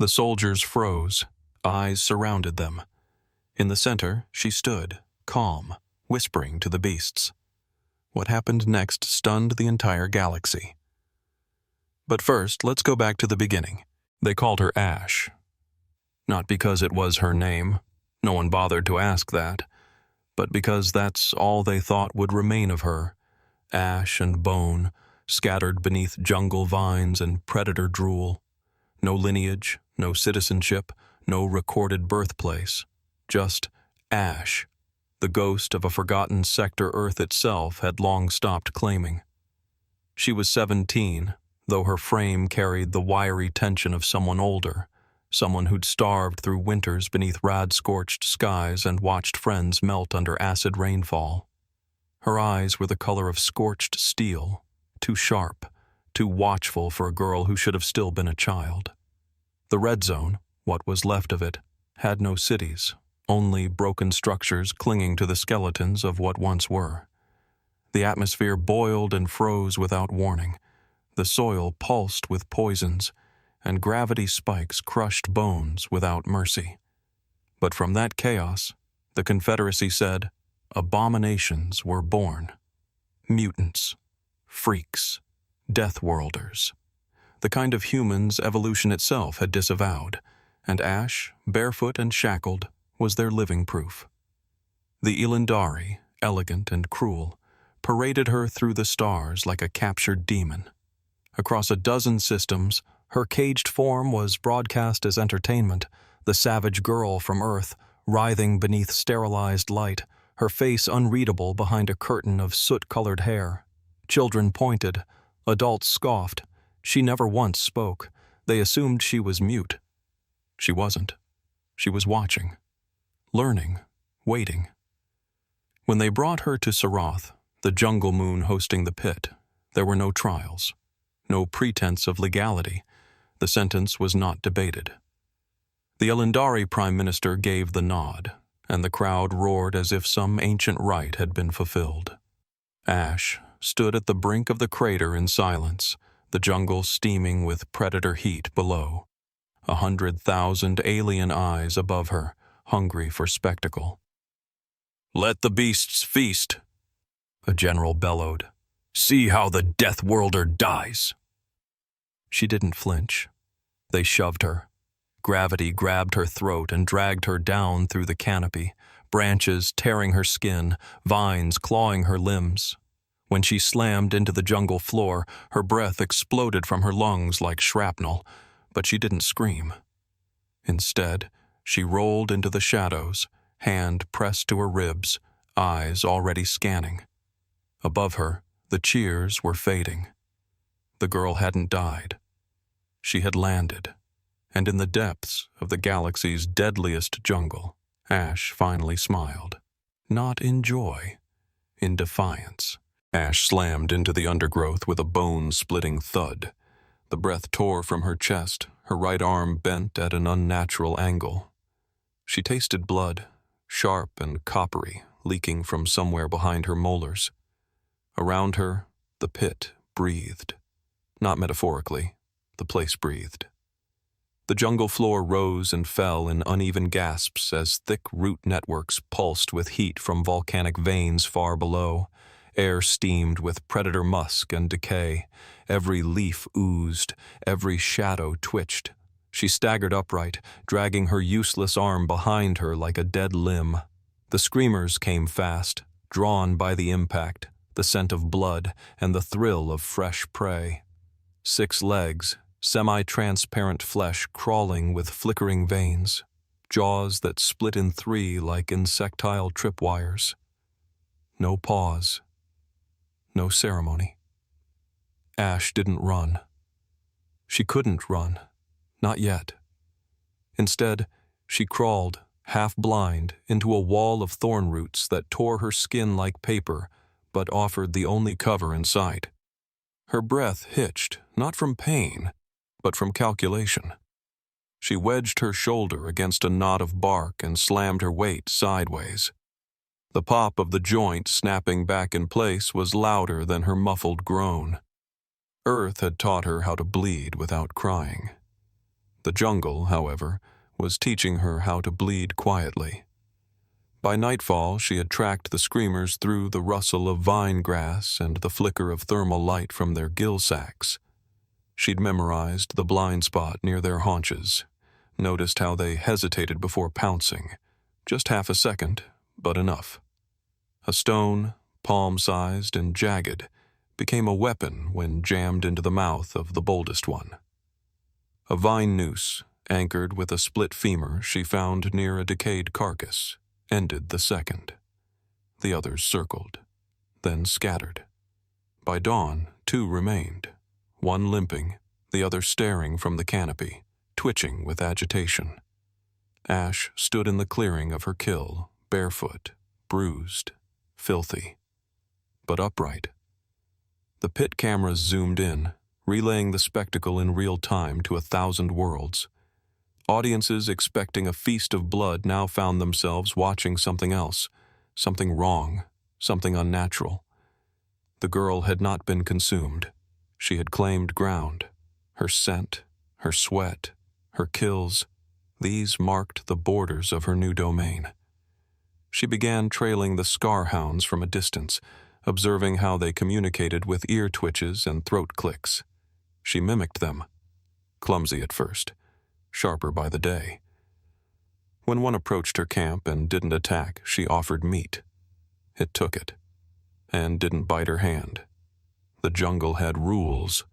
The soldiers froze. Eyes surrounded them. In the center, she stood, calm, whispering to the beasts. What happened next stunned the entire galaxy. But first, let's go back to the beginning. They called her Ash. Not because it was her name. No one bothered to ask that. But because that's all they thought would remain of her. Ash and bone, scattered beneath jungle vines and predator drool. No lineage, no citizenship, no recorded birthplace. Just Ash, the ghost of a forgotten sector Earth itself had long stopped claiming. She was 17, though her frame carried the wiry tension of someone older, someone who'd starved through winters beneath rad-scorched skies and watched friends melt under acid rainfall. Her eyes were the color of scorched steel, too sharp, too watchful for a girl who should have still been a child. The red zone, what was left of it, had no cities, only broken structures clinging to the skeletons of what once were. The atmosphere boiled and froze without warning. The soil pulsed with poisons, and gravity spikes crushed bones without mercy. But from that chaos, the Confederacy said, abominations were born. Mutants, freaks, Deathworlders. The kind of humans evolution itself had disavowed, and Ash, barefoot and shackled, was their living proof. The Ilindari, elegant and cruel, paraded her through the stars like a captured demon. Across a dozen systems, her caged form was broadcast as entertainment, the savage girl from Earth, writhing beneath sterilized light, her face unreadable behind a curtain of soot-colored hair. Children pointed, adults scoffed. She never once spoke. They assumed she was mute. She wasn't. She was watching, learning, waiting. When they brought her to Sarath, the jungle moon hosting the pit, there were no trials, no pretense of legality. The sentence was not debated. The Elendari Prime Minister gave the nod, and the crowd roared as if some ancient rite had been fulfilled. Ash stood at the brink of the crater in silence, the jungle steaming with predator heat below. 100,000 alien eyes above her, hungry for spectacle. "Let the beasts feast," a general bellowed. "See how the Deathworlder dies." She didn't flinch. They shoved her. Gravity grabbed her throat and dragged her down through the canopy, branches tearing her skin, vines clawing her limbs. When she slammed into the jungle floor, her breath exploded from her lungs like shrapnel, but she didn't scream. Instead, she rolled into the shadows, hand pressed to her ribs, eyes already scanning. Above her, the cheers were fading. The girl hadn't died. She had landed, and in the depths of the galaxy's deadliest jungle, Ash finally smiled. Not in joy, in defiance. Ash slammed into the undergrowth with a bone-splitting thud. The breath tore from her chest, her right arm bent at an unnatural angle. She tasted blood, sharp and coppery, leaking from somewhere behind her molars. Around her, the pit breathed. Not metaphorically, the place breathed. The jungle floor rose and fell in uneven gasps as thick root networks pulsed with heat from volcanic veins far below. Air steamed with predator musk and decay. Every leaf oozed, every shadow twitched. She staggered upright, dragging her useless arm behind her like a dead limb. The screamers came fast, drawn by the impact, the scent of blood, and the thrill of fresh prey. 6 legs, semi-transparent flesh crawling with flickering veins, jaws that split in 3 like insectile tripwires. No pause. No ceremony. Ash didn't run. She couldn't run. Not yet. Instead, she crawled, half blind, into a wall of thorn roots that tore her skin like paper, but offered the only cover in sight. Her breath hitched, not from pain, but from calculation. She wedged her shoulder against a knot of bark and slammed her weight sideways. The pop of the joint snapping back in place was louder than her muffled groan. Earth had taught her how to bleed without crying. The jungle, however, was teaching her how to bleed quietly. By nightfall, she had tracked the screamers through the rustle of vine grass and the flicker of thermal light from their gill sacs. She'd memorized the blind spot near their haunches, noticed how they hesitated before pouncing. Just half a second, but enough. A stone, palm-sized and jagged, became a weapon when jammed into the mouth of the boldest one. A vine noose, anchored with a split femur she found near a decayed carcass, ended the second. The others circled, then scattered. By dawn, 2 remained, one limping, the other staring from the canopy, twitching with agitation. Ash stood in the clearing of her kill, barefoot, bruised, filthy, but upright. The pit cameras zoomed in, relaying the spectacle in real time to 1,000 worlds. Audiences expecting a feast of blood now found themselves watching something else, something wrong, something unnatural. The girl had not been consumed. She had claimed ground. Her scent, her sweat, her kills, these marked the borders of her new domain. She began trailing the scar hounds from a distance, observing how they communicated with ear twitches and throat clicks. She mimicked them, clumsy at first, sharper by the day. When one approached her camp and didn't attack, she offered meat. It took it, and didn't bite her hand. The jungle had rules.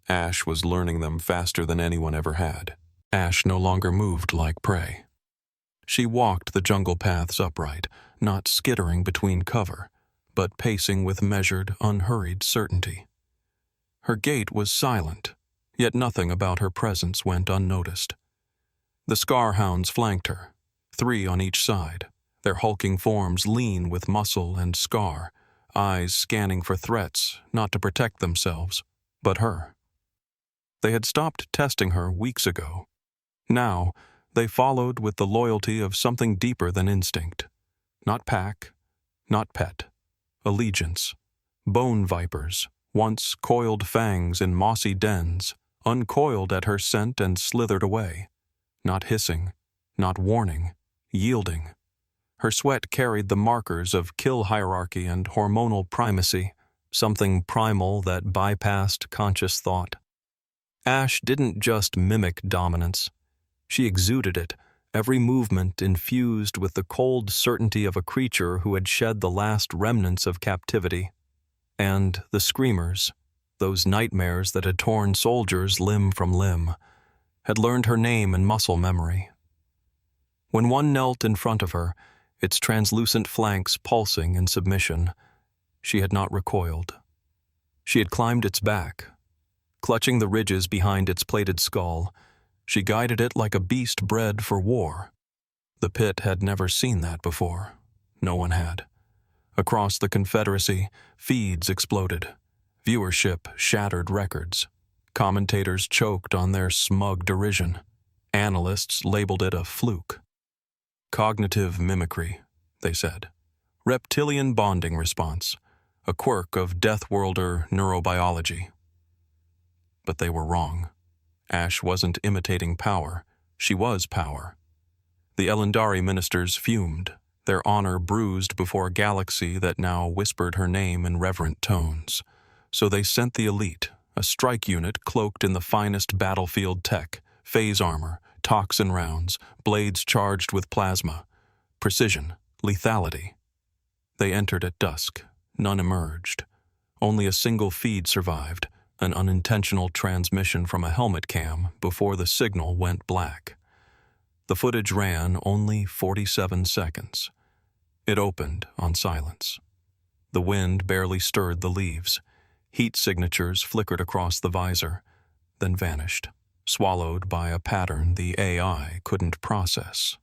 Ash was learning them faster than anyone ever had. Ash no longer moved like prey. She walked the jungle paths upright, not skittering between cover, but pacing with measured, unhurried certainty. Her gait was silent, yet nothing about her presence went unnoticed. The scar hounds flanked her, 3 on each side, their hulking forms lean with muscle and scar, eyes scanning for threats, not to protect themselves, but her. They had stopped testing her weeks ago. Now, they followed with the loyalty of something deeper than instinct. Not pack, not pet. Allegiance. Bone vipers, once coiled fangs in mossy dens, uncoiled at her scent and slithered away. Not hissing, not warning, yielding. Her sweat carried the markers of kill hierarchy and hormonal primacy, something primal that bypassed conscious thought. Ash didn't just mimic dominance. She exuded it, every movement infused with the cold certainty of a creature who had shed the last remnants of captivity. And the screamers, those nightmares that had torn soldiers limb from limb, had learned her name and muscle memory. When one knelt in front of her, its translucent flanks pulsing in submission, she had not recoiled. She had climbed its back. Clutching the ridges behind its plated skull, she guided it like a beast bred for war. The pit had never seen that before. No one had. Across the Confederacy, feeds exploded. Viewership shattered records. Commentators choked on their smug derision. Analysts labeled it a fluke. Cognitive mimicry, they said. Reptilian bonding response. A quirk of Deathworlder neurobiology. But they were wrong. Ash wasn't imitating power. She was power. The Elendari ministers fumed, their honor bruised before a galaxy that now whispered her name in reverent tones. So they sent the elite, a strike unit cloaked in the finest battlefield tech, phase armor, toxin rounds, blades charged with plasma, precision, lethality. They entered at dusk. None emerged. Only a single feed survived, an unintentional transmission from a helmet cam before the signal went black. The footage ran only 47 seconds. It opened on silence. The wind barely stirred the leaves. Heat signatures flickered across the visor, then vanished, swallowed by a pattern the AI couldn't process.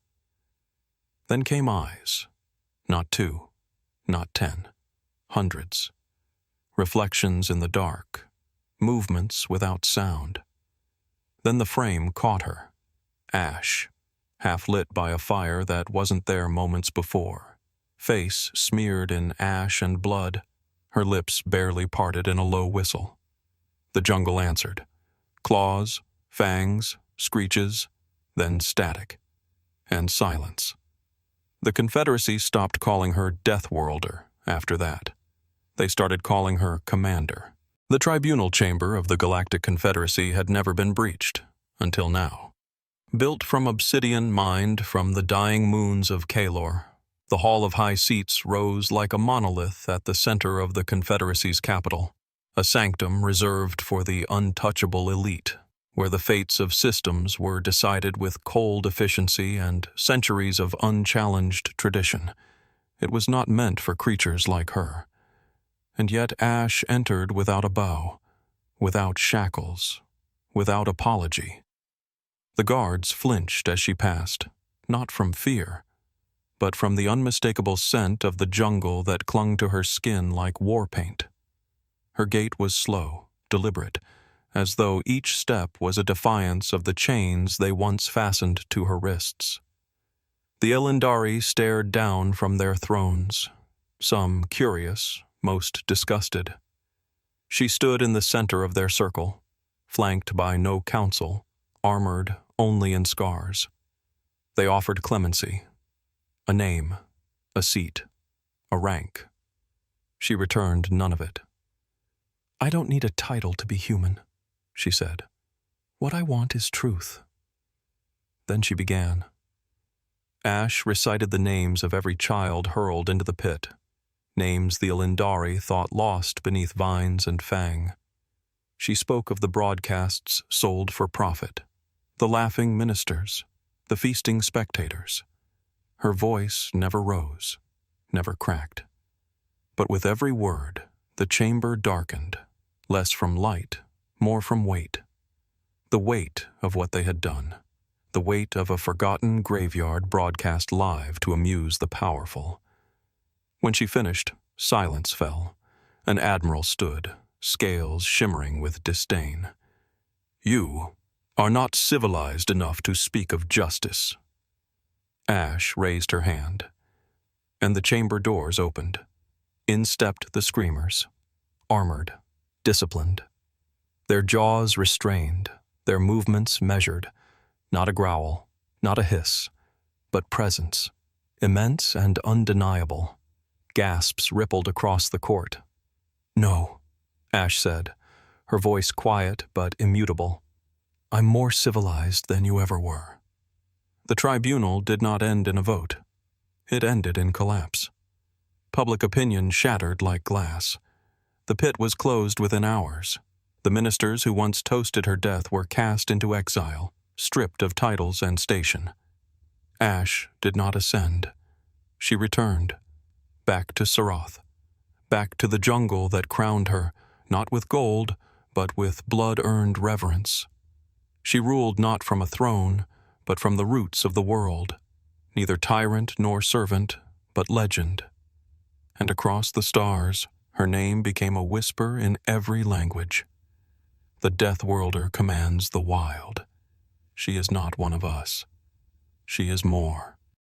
Then came eyes. Not 2, not 10, hundreds. Reflections in the dark. Movements without sound. Then the frame caught her. Ash, half lit by a fire that wasn't there moments before. Face smeared in ash and blood, her lips barely parted in a low whistle. The jungle answered. Claws, fangs, screeches, then static, and silence. The Confederacy stopped calling her Deathworlder after that. They started calling her Commander. The tribunal chamber of the Galactic Confederacy had never been breached, until now. Built from obsidian mined from the dying moons of Kalor, the Hall of High Seats rose like a monolith at the center of the Confederacy's capital, a sanctum reserved for the untouchable elite, where the fates of systems were decided with cold efficiency and centuries of unchallenged tradition. It was not meant for creatures like her. And yet Ash entered without a bow, without shackles, without apology. The guards flinched as she passed, not from fear, but from the unmistakable scent of the jungle that clung to her skin like war paint. Her gait was slow, deliberate, as though each step was a defiance of the chains they once fastened to her wrists. The Elendari stared down from their thrones, some curious, most disgusted. She stood in the center of their circle, flanked by no council, armored only in scars. They offered clemency, a name, a seat, a rank. She returned none of it. "I don't need a title to be human," she said. "What I want is truth." Then she began. Ash recited the names of every child hurled into the pit, names the Elendari thought lost beneath vines and fang. She spoke of the broadcasts sold for profit, the laughing ministers, the feasting spectators. Her voice never rose, never cracked. But with every word, the chamber darkened, less from light, more from weight. The weight of what they had done, the weight of a forgotten graveyard broadcast live to amuse the powerful. When she finished, silence fell. An admiral stood, scales shimmering with disdain. "You are not civilized enough to speak of justice." Ash raised her hand, and the chamber doors opened. In stepped the screamers, armored, disciplined, their jaws restrained, their movements measured, not a growl, not a hiss, but presence, immense and undeniable. Gasps rippled across the court. "No," Ash said, her voice quiet but immutable. "I'm more civilized than you ever were." The tribunal did not end in a vote. It ended in collapse. Public opinion shattered like glass. The pit was closed within hours. The ministers who once toasted her death were cast into exile, stripped of titles and station. Ash did not ascend. She returned, back to Saroth, back to the jungle that crowned her, not with gold, but with blood-earned reverence. She ruled not from a throne, but from the roots of the world, neither tyrant nor servant, but legend. And across the stars, her name became a whisper in every language. The Deathworlder commands the wild. She is not one of us. She is more.